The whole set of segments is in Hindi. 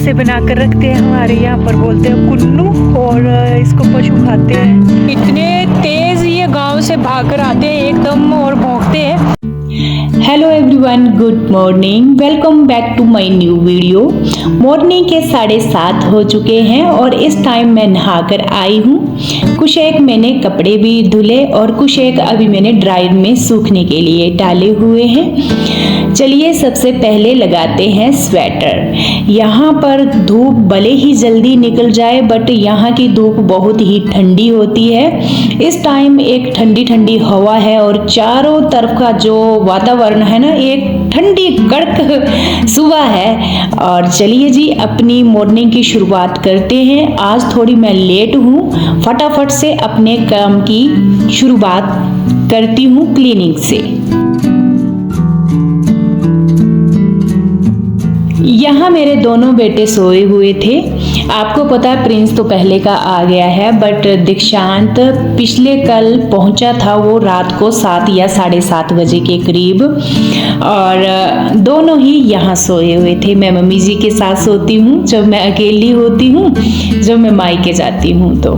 से बना कर रखते हैं, हमारे यहाँ पर बोलते हैं कुन्नू, और इसको पशु खाते हैं। इतने तेज ये गांव से भाग कर आते हैं एकदम और भौंकते हैं। Hello everyone, good morning, welcome back to my new video. Morning के 7:30 हो चुके हैं और इस टाइम मैं नहाकर आई हूँ। कुछ एक मैंने कपड़े भी धुले और कुछ एक अभी मैंने ड्रायर में सूखने के लिए डाले हुए हैं। चलिए सबसे पहले लगाते हैं स्वेटर। यहाँ पर धूप भले ही जल्दी निकल जाए बट यहाँ की धूप बहुत ही ठंडी होती है। इस टाइम एक ठंडी ठंडी हवा है और चारों तरफ का जो वातावरण है ना, एक ठंडी कड़क सुबह है। और चलिए जी अपनी मॉर्निंग की शुरुआत करते हैं। आज थोड़ी मैं लेट हूँ, फटाफट से अपने काम की शुरुआत करती हूँ क्लीनिंग से। यहाँ मेरे दोनों बेटे सोए हुए थे। आपको पता है प्रिंस तो पहले का आ गया है बट दीक्षांत पिछले कल पहुंचा था, वो रात को 7 या 7:30 बजे के करीब, और दोनों ही यहाँ सोए हुए थे। मैं मम्मी जी के साथ सोती हूँ जब मैं अकेली होती हूँ, जब मैं मायके जाती हूँ। तो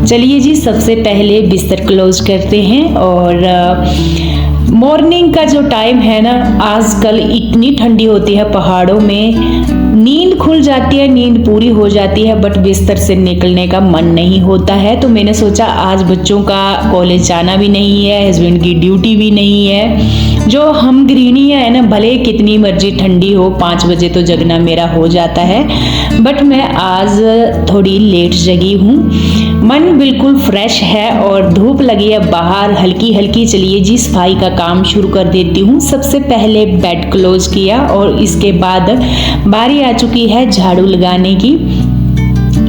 चलिए जी सबसे पहले बिस्तर क्लोज करते हैं। और मॉर्निंग का जो टाइम है ना, आजकल इतनी ठंडी होती है पहाड़ों में, नींद खुल जाती है, नींद पूरी हो जाती है बट बिस्तर से निकलने का मन नहीं होता है। तो मैंने सोचा आज बच्चों का कॉलेज जाना भी नहीं है, हस्बैंड की ड्यूटी भी नहीं है, जो हम गृहिणी है ना, भले कितनी मर्जी ठंडी हो 5 बजे तो जगना मेरा हो जाता है, बट मैं आज थोड़ी लेट जगी हूँ। मन बिल्कुल फ्रेश है और धूप लगी है बाहर हल्की हल्की। चलिए जी सफाई का काम शुरू कर देती हूँ। सबसे पहले बेड क्लोज किया और इसके बाद बारी आ चुकी है झाड़ू लगाने की।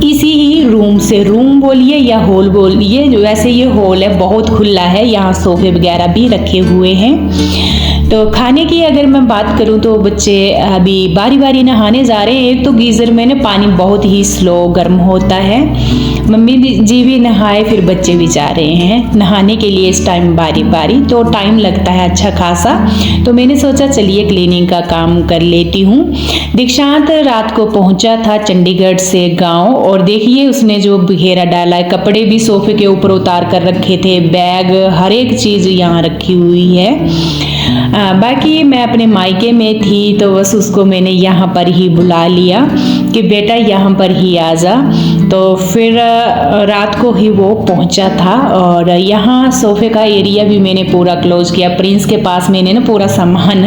इसी ही रूम से, रूम बोलिए या हॉल बोलिए, वैसे ये हॉल है, बहुत खुला है, यहाँ सोफे वगैरह भी रखे हुए हैं। तो खाने की अगर मैं बात करूँ तो बच्चे अभी बारी बारी नहाने जा रहे हैं। एक तो गीज़र में ना पानी बहुत ही स्लो गर्म होता है, मम्मी जी भी नहाए फिर बच्चे भी जा रहे हैं नहाने के लिए इस टाइम बारी बारी, तो टाइम लगता है अच्छा खासा। तो मैंने सोचा चलिए क्लीनिंग का काम कर लेती हूँ। दीक्षांत रात को पहुंचा था चंडीगढ़ से गांव, और देखिए उसने जो बिखेरा डाला है, कपड़े भी सोफे के ऊपर उतार कर रखे थे, बैग हर एक चीज़ यहाँ रखी हुई है। बाकी मैं अपने मायके में थी तो बस उसको मैंने यहाँ पर ही बुला लिया कि बेटा यहाँ पर ही आ जा। तो फिर रात को ही वो पहुँचा था और यहाँ सोफे का एरिया भी मैंने पूरा क्लोज किया। प्रिंस के पास मैंने ना पूरा सामान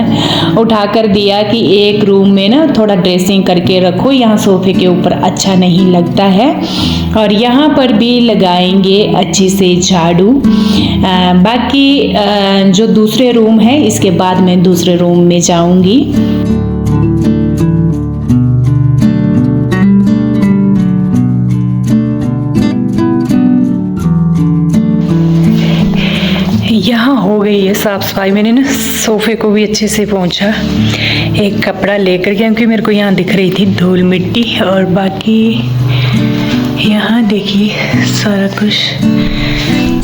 उठा कर दिया कि एक रूम में ना थोड़ा ड्रेसिंग करके रखो, यहाँ सोफे के ऊपर अच्छा नहीं लगता है। और यहाँ पर भी लगाएंगे अच्छी से झाड़ू। बाकी जो दूसरे रूम है इसके बाद मैं दूसरे रूम में जाऊंगी। यहाँ हो गई है साफ सफाई। मैंने ना सोफे को भी अच्छे से पोंछा एक कपड़ा लेकर, क्योंकि मेरे को यहाँ दिख रही थी धूल मिट्टी। और बाकी यहाँ देखिए सारा कुछ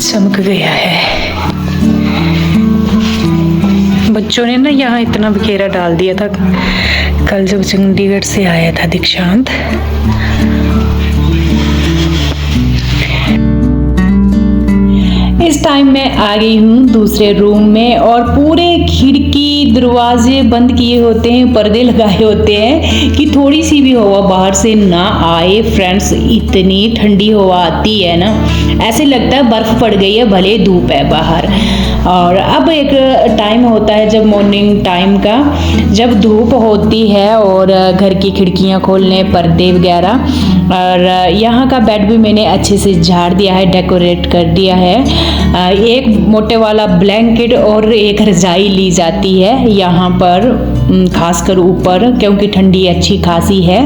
चमक गया है। बच्चों ने ना यहाँ इतना बिखेरा डाल दिया था कल जब चंडीगढ़ से आया था दीक्षांत। इस टाइम मैं आ गई हूँ दूसरे रूम में और पूरे खिड़की दरवाजे बंद किए होते हैं, पर्दे लगाए होते हैं कि थोड़ी सी भी हवा बाहर से ना आए। फ्रेंड्स इतनी ठंडी हवा आती है ना, ऐसे लगता है बर्फ पड़ गई है, भले धूप है बाहर। और अब एक टाइम होता है जब मॉर्निंग टाइम का, जब धूप होती है और घर की खिड़कियाँ खोलने, पर्दे वगैरह। और यहाँ का बेड भी मैंने अच्छे से झाड़ दिया है, डेकोरेट कर दिया है। एक मोटे वाला ब्लैंकेट और एक रजाई ली जाती है यहाँ पर, खासकर ऊपर, क्योंकि ठंडी अच्छी खासी है।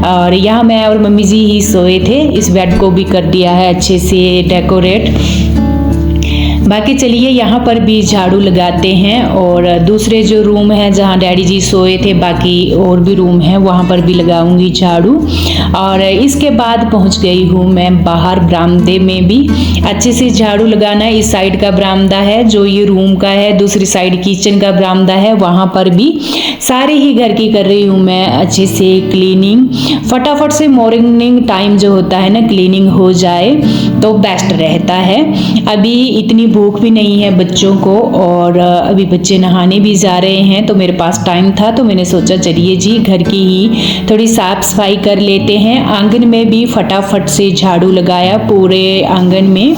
और यहाँ मैं और मम्मी जी ही सोए थे। इस बेड को भी कर दिया है अच्छे से डेकोरेट। बाकी चलिए यहाँ पर भी झाड़ू लगाते हैं और दूसरे जो रूम है जहाँ डैडी जी सोए थे, बाकी और भी रूम है वहाँ पर भी लगाऊंगी झाड़ू। और इसके बाद पहुँच गई हूँ मैं बाहर बरामदे में भी अच्छे से झाड़ू लगाना। इस साइड का बरामदा है जो ये रूम का है, दूसरी साइड किचन का बरामदा है, वहाँ पर भी सारे ही घर की कर रही हूँ मैं अच्छे से क्लीनिंग। फटाफट से मॉर्निंग टाइम जो होता है ना क्लीनिंग हो जाए तो बेस्ट रहता है। अभी इतनी भूख भी नहीं है बच्चों को और अभी बच्चे नहाने भी जा रहे हैं, तो मेरे पास टाइम था तो मैंने सोचा चलिए जी घर की ही थोड़ी साफ सफाई कर लेते हैं। आंगन में भी फटाफट से झाड़ू लगाया पूरे आंगन में।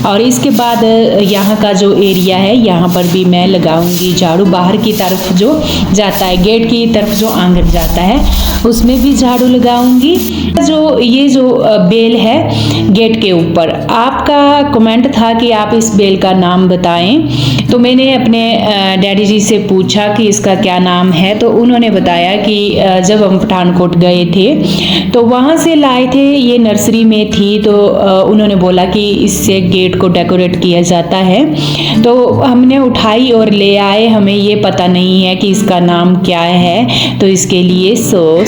और इसके बाद यहाँ का जो एरिया है यहाँ पर भी मैं लगाऊंगी झाड़ू। बाहर की तरफ जो जाता है गेट की तरफ जो आंगन जाता है उसमें भी झाड़ू लगाऊंगी। जो ये जो बेल है गेट के ऊपर, आपका कमेंट था कि आप इस बेल का नाम बताएं, तो मैंने अपने डैडी जी से पूछा कि इसका क्या नाम है, तो उन्होंने बताया कि जब हम पठानकोट गए थे तो वहाँ से लाए थे, ये नर्सरी में थी, तो उन्होंने बोला कि इससे गेट को डेकोरेट किया जाता है। तो हमने उठाई और ले आए, हमें ये पता नहीं है कि इसका नाम क्या है, तो इसके लिए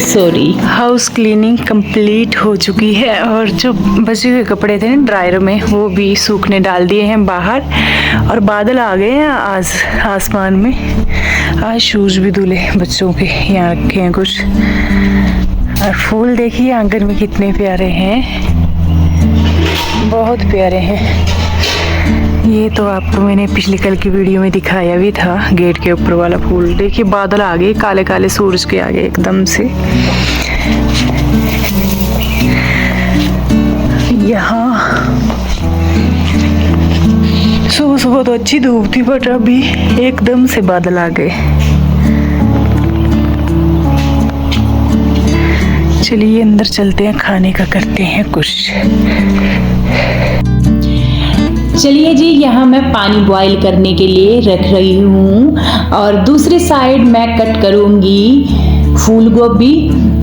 सॉरी। हाउस क्लीनिंग कंप्लीट हो चुकी है और जो बचे हुए कपड़े थे ना ड्रायर में वो भी सूखने डाल दिए हैं बाहर। और बादल आ गए हैं आज आसमान में। आज शूज भी धुले बच्चों के, यहाँ रखे हैं कुछ। और फूल देखिए आंगन में कितने प्यारे हैं, बहुत प्यारे हैं। ये तो आपको मैंने पिछले कल की वीडियो में दिखाया भी था, गेट के ऊपर वाला फूल। देखिए बादल आ गए काले काले सूरज के आगे एकदम से। यहाँ सुबह सुबह तो अच्छी धूप थी बट अभी एकदम से बादल आ गए। चलिए अंदर चलते हैं, खाने का करते हैं कुछ। चलिए जी यहाँ मैं पानी बॉईल करने के लिए रख रही हूँ और दूसरी साइड मैं कट करूँगी फूल गोभी।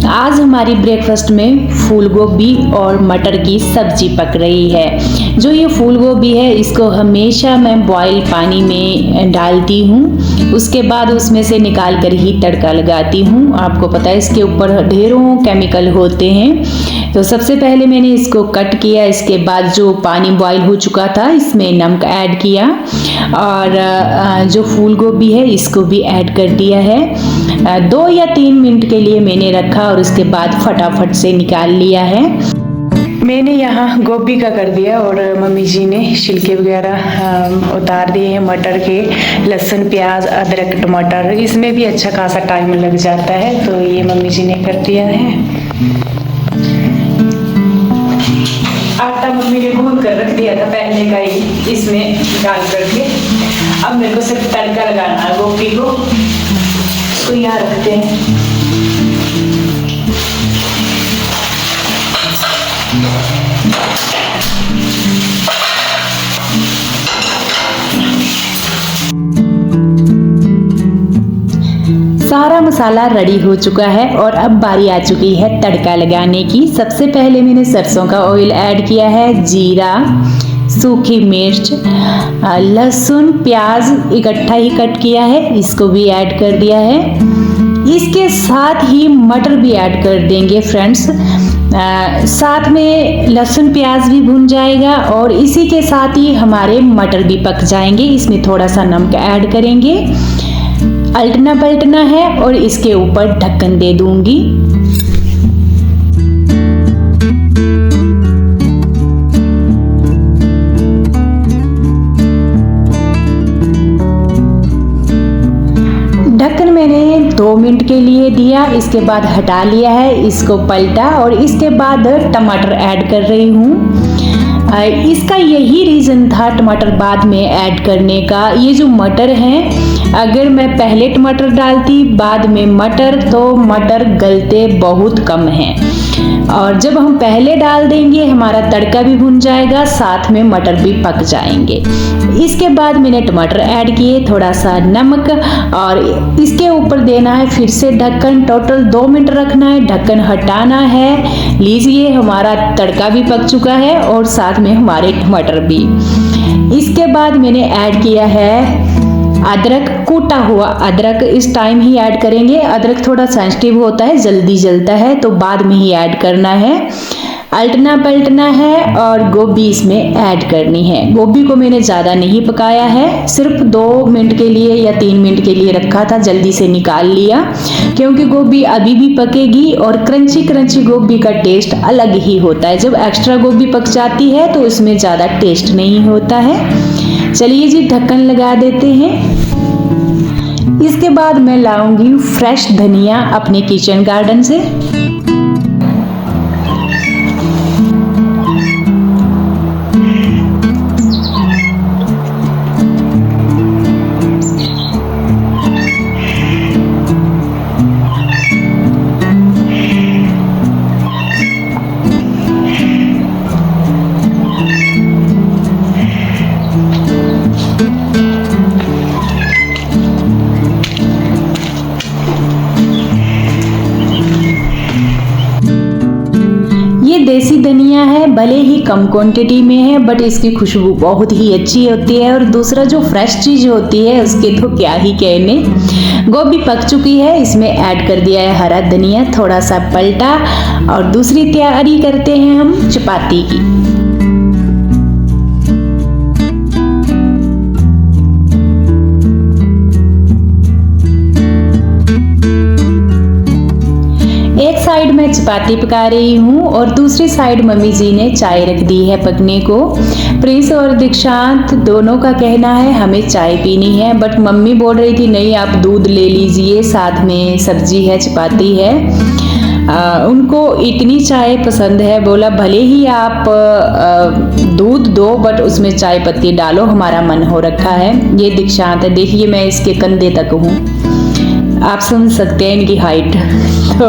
आज हमारी ब्रेकफास्ट में फूल गोभी और मटर की सब्जी पक रही है। जो ये फूल गोभी है इसको हमेशा मैं बॉईल पानी में डालती हूँ, उसके बाद उसमें से निकाल कर ही तड़का लगाती हूँ। आपको पता है इसके ऊपर ढेरों केमिकल होते हैं। तो सबसे पहले मैंने इसको कट किया, इसके बाद जो पानी बॉईल हो चुका था इसमें नमक ऐड किया और जो फूल गोभी है इसको भी ऐड कर दिया है। 2 या 3 मिनट के लिए मैंने रखा और उसके बाद फटाफट से निकाल लिया है। मैंने यहाँ गोभी का कर दिया और मम्मी जी ने छिलके वगैरह उतार दिए हैं मटर के। लहसुन प्याज अदरक टमाटर, इसमें भी अच्छा खासा टाइम लग जाता है, तो ये मम्मी जी ने कर दिया है। आटा मम्मी ने गूंद कर रख दिया था पहले का ही, इसमें डाल करके। अब मेरे को सिर्फ तड़का लगाना है गोभी को, तो यहाँ रखते हैं। सारा मसाला रेडी हो चुका है और अब बारी आ चुकी है तड़का लगाने की। सबसे पहले मैंने सरसों का ऑयल ऐड किया है, जीरा, सूखी मिर्च, लहसुन प्याज इकट्ठा ही कट किया है, इसको भी ऐड कर दिया है। इसके साथ ही मटर भी ऐड कर देंगे फ्रेंड्स। साथ में लहसुन प्याज भी भुन जाएगा और इसी के साथ ही हमारे मटर भी पक जाएंगे। इसमें थोड़ा सा नमक ऐड करेंगे, पलटना पलटना है और इसके ऊपर ढक्कन दे दूंगी। ढक्कन मैंने 2 मिनट के लिए दिया, इसके बाद हटा लिया है, इसको पलटा और इसके बाद टमाटर ऐड कर रही हूँ। इसका यही रीज़न था टमाटर बाद में ऐड करने का। ये जो मटर हैं, अगर मैं पहले टमाटर डालती बाद में मटर तो मटर गलते बहुत कम हैं, और जब हम पहले डाल देंगे हमारा तड़का भी भुन जाएगा, साथ में मटर भी पक जाएंगे। इसके बाद मैंने टमाटर ऐड किए, थोड़ा सा नमक और इसके ऊपर देना है फिर से ढक्कन। टोटल 2 मिनट रखना है, ढक्कन हटाना है। लीजिए हमारा तड़का भी पक चुका है और साथ में हमारे टमाटर भी। इसके बाद मैंने ऐड किया है अदरक, कूटा हुआ अदरक इस टाइम ही ऐड करेंगे। अदरक थोड़ा सेंसिटिव होता है, जल्दी जलता है, तो बाद में ही ऐड करना है। पलटना पलटना है और गोभी इसमें ऐड करनी है। गोभी को मैंने ज़्यादा नहीं पकाया है, सिर्फ 2 मिनट के लिए या 3 मिनट के लिए रखा था, जल्दी से निकाल लिया क्योंकि गोभी अभी भी पकेगी और क्रंची क्रंची गोभी का टेस्ट अलग ही होता है। जब एक्स्ट्रा गोभी पक जाती है तो उसमें ज़्यादा टेस्ट नहीं होता है। चलिए जी, ढक्कन लगा देते हैं। इसके बाद मैं लाऊंगी फ्रेश धनिया अपने किचन गार्डन से। देसी धनिया है, भले ही कम क्वांटिटी में है बट इसकी खुशबू बहुत ही अच्छी होती है। और दूसरा जो फ्रेश चीज होती है उसके तो क्या ही कहने। गोभी पक चुकी है, इसमें ऐड कर दिया है हरा धनिया, थोड़ा सा पलटा और दूसरी तैयारी करते हैं हम चपाती की। एक साइड मैं चपाती पका रही हूँ और दूसरी साइड मम्मी जी ने चाय रख दी है पकने को। प्रिंस और दीक्षांत दोनों का कहना है हमें चाय पीनी है, बट मम्मी बोल रही थी नहीं आप दूध ले लीजिए, साथ में सब्जी है, चपाती है। उनको इतनी चाय पसंद है, बोला भले ही आप दूध दो बट उसमें चाय पत्ती डालो, हमारा मन हो रखा है। ये दीक्षांत है, देखिए मैं इसके कंधे तक हूँ, आप समझ सकते हैं इनकी हाइट। तो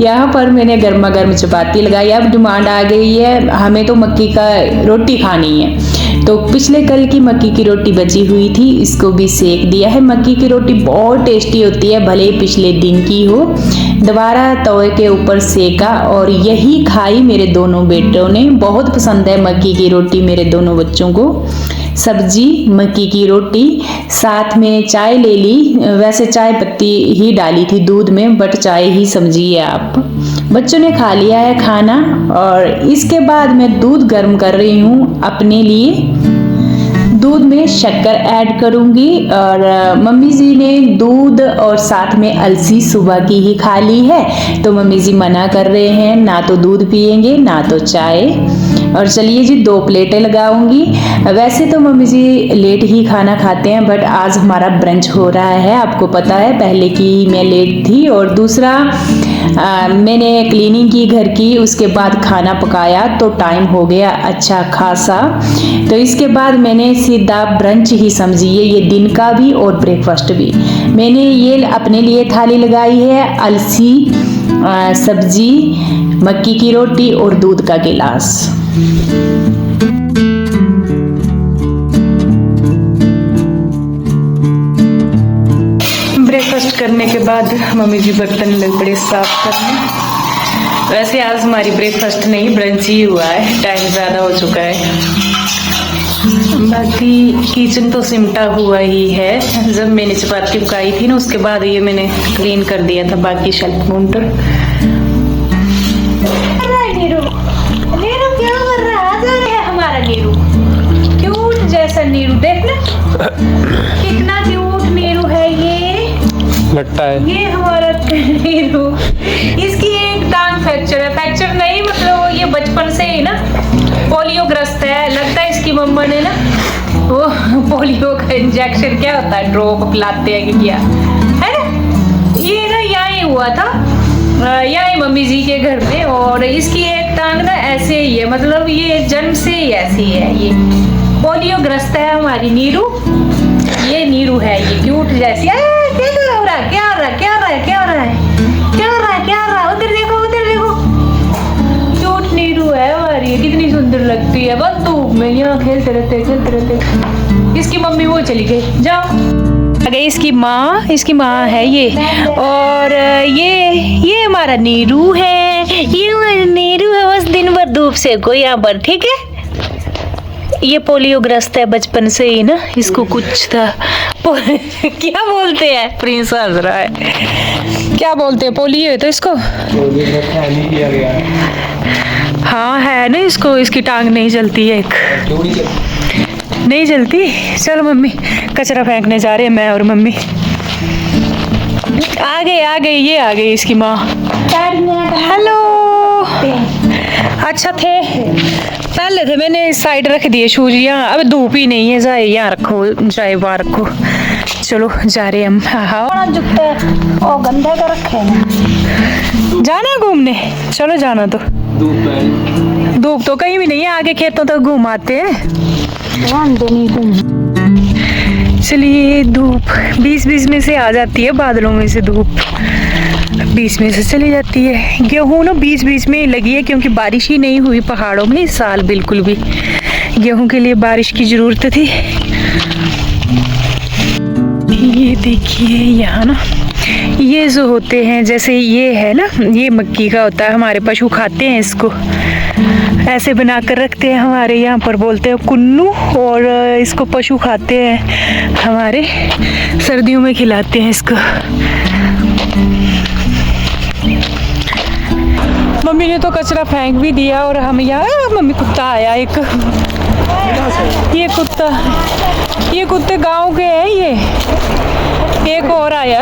यहाँ पर मैंने गर्मा गर्म चपाती लगाई। अब डिमांड आ गई है हमें तो मक्की का रोटी खानी है, तो पिछले कल की मक्की की रोटी बची हुई थी, इसको भी सेक दिया है। मक्की की रोटी बहुत टेस्टी होती है, भले ही पिछले दिन की हो। दोबारा तवे के ऊपर सेका और यही खाई मेरे दोनों बेटों ने। बहुत पसंद है मक्की की रोटी मेरे दोनों बच्चों को। सब्जी, मक्की की रोटी, साथ में चाय ले ली। वैसे चाय पत्ती ही डाली थी दूध में, बट चाय ही समझिए आप। बच्चों ने खा लिया है खाना और इसके बाद मैं दूध गर्म कर रही हूँ अपने लिए। दूध में शक्कर ऐड करूंगी और मम्मी जी ने दूध और साथ में अलसी सुबह की ही खा ली है, तो मम्मी जी मना कर रहे हैं ना तो दूध पियेंगे ना तो चाय। और चलिए जी 2 प्लेटें लगाऊंगी। वैसे तो मम्मी जी लेट ही खाना खाते हैं, बट आज हमारा ब्रंच हो रहा है, आपको पता है पहले की मैं लेट थी। और दूसरा मैंने क्लीनिंग की घर की, उसके बाद खाना पकाया तो टाइम हो गया अच्छा खासा। तो इसके बाद मैंने सीधा ब्रंच ही समझिए, ये दिन का भी और ब्रेकफास्ट भी। मैंने ये अपने लिए थाली लगाई है, अलसी, सब्जी, मक्की की रोटी और दूध का गिलास। ब्रेकफास्ट करने के बाद मम्मी जी बर्तन लग पड़े साफ करने। वैसे आज हमारी ब्रेकफास्ट नहीं ब्रंच ही हुआ है, टाइम ज़्यादा हो चुका है। बाकी किचन तो सिमटा हुआ ही है। जब मैंने चपाती पकाई थी ना उसके बाद ये मैंने क्लीन कर दिया था बाकी शेल्फ काउंटर। नीरू, नीरू क्या कर रहा है हमारा नीरू? क्यूट जैसा नीरू, देखना कितना क्यूट नीरू है ये लगता है। ये हमारा नीरू। इसकी एक टांग फ्रैक्चर है, फ्रैक्चर नहीं मतलब ये बचपन से ही ना पोलियो ग्रस्त है। लगता है इसकी मम्मा ने ना वो पोलियो का इंजेक्शन क्या होता है ड्रॉप पिलाते हैं कि क्या है ना, ये ना यहाँ हुआ था, यहाँ मम्मी जी के घर में। और इसकी एक टांग ना ऐसे ही है, मतलब ये जन्म से ही ऐसी है, ये पोलियो ग्रस्त है हमारी नीरू। ये नीरू है, ये क्यूट जैसी। क्या हो रहा है, क्या हो रहा है, क्या हो रहा है, क्या हो रहा है, क्या हो रहा है, क्या हो रहा है? उधर देखो, उधर देखो, क्यूट नीरू है हमारी, कितनी सुंदर लगती है। बस धूप में यहाँ खेलते रहते। इसकी मम्मी वो चली गई, जाओ। आगे इसकी माँ है ये, और ये हमारा नीरू है, ये हमारा नीरू है। बस दिन भर धूप से को यहाँ पर, ठीक है। ये पोलियोग्रस्त है बचपन से ही ना, इसको कुछ था क्या बोलते हैं, प्रिंस हंस रहा है, क्या बोलते हैं, पोलियो है तो इसको, हाँ है ना, इसको इसकी टांग नहीं चलती है, एक नहीं चलती। चलो मम्मी कचरा फेंकने जा रहे हैं, मैं और मम्मी। आ गई ये आ गई इसकी माँ। हेलो, अच्छा थे पहले थे, मैंने इस साइड रख दिए शूज यहाँ, अब धूप ही नहीं है, जाए यहाँ रखो जाए वहाँ रखो। चलो जा रहे हम। हाँ जूते और गंदे कर रखे हैं। जाना घूमने, चलो जाना तो। धूप तो कहीं भी नहीं है, आगे खेतों तक घूम आते हैं। चलिए, धूप बीच में से आ जाती है, बादलों में से धूप बीच में से चली जाती है। गेहूँ ना बीच में ही लगी है, क्योंकि बारिश ही नहीं हुई पहाड़ों में इस साल बिल्कुल भी। गेहूँ के लिए बारिश की ज़रूरत थी। ये देखिए यहाँ ना, ये जो होते हैं, जैसे ये है ना, ये मक्की का होता है, हमारे पशु खाते हैं इसको, ऐसे बना कर रखते हैं, हमारे यहाँ पर बोलते हैं कुन्नू, और इसको पशु खाते हैं हमारे, सर्दियों में खिलाते हैं इसको। मम्मी ने तो कचरा फेंक भी दिया, और हम यहाँ, मम्मी कुत्ता आया एक, ये कुत्ते गांव के हैं, ये एक और आया,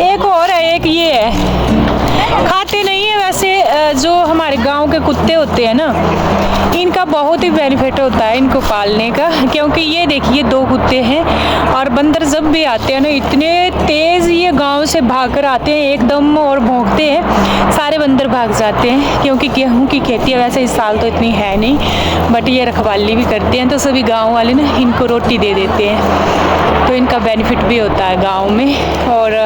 एक और है, एक ये है, खाते नहीं है वैसे। जो हमारे गांव के कुत्ते होते हैं ना, इनका बहुत ही बेनिफिट होता है इनको पालने का, क्योंकि ये देखिए 2 कुत्ते हैं, और बंदर जब भी आते हैं ना, इतने तेज़ ये गांव से भाग कर आते हैं एकदम, और भौंकते हैं, सारे बंदर भाग जाते हैं। क्योंकि गेहूं की खेती है, वैसे इस साल तो इतनी है नहीं, बट ये रखवाली भी करते हैं, तो सभी गाँव वाले ना इनको रोटी दे देते हैं, तो इनका बेनिफिट भी होता है गाँव में। और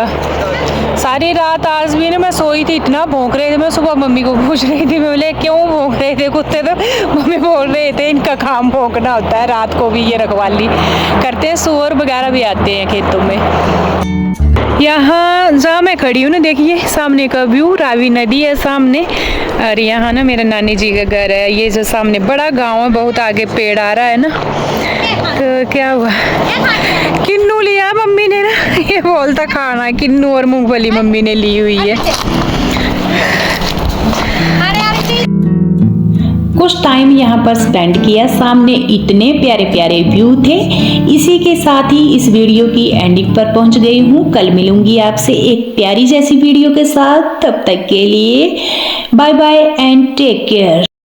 सारी रात आज भी ना मैं सोई थी, इतना भौंक रहे थे, मैं सुबह मम्मी को पूछ रही थी, मैं बोले क्यों भौंक रहे थे कुत्ते, तो मम्मी बोल रहे थे इनका काम भौंकना होता है, रात को भी ये रखवाली करते हैं, सूअर वगैरह भी आते हैं खेतों में। यहाँ जहाँ मैं खड़ी हूँ ना, देखिए सामने का व्यू, रावी नदी है सामने, और यहाँ ना मेरा नानी जी का घर है। ये जो सामने बड़ा गाँव है, बहुत आगे पेड़ आ रहा है ना, तो क्या हुआ, किन्नू लिया मम्मी ने ना, ये बोलता खाना, किन्नू और मूंगफली मम्मी ने ली हुई है। कुछ टाइम यहाँ पर स्पेंड किया, सामने इतने प्यारे प्यारे व्यू थे। इसी के साथ ही इस वीडियो की एंडिंग पर पहुँच गई हूँ। कल मिलूंगी आपसे एक प्यारी जैसी वीडियो के साथ, तब तक के लिए bye bye and take care.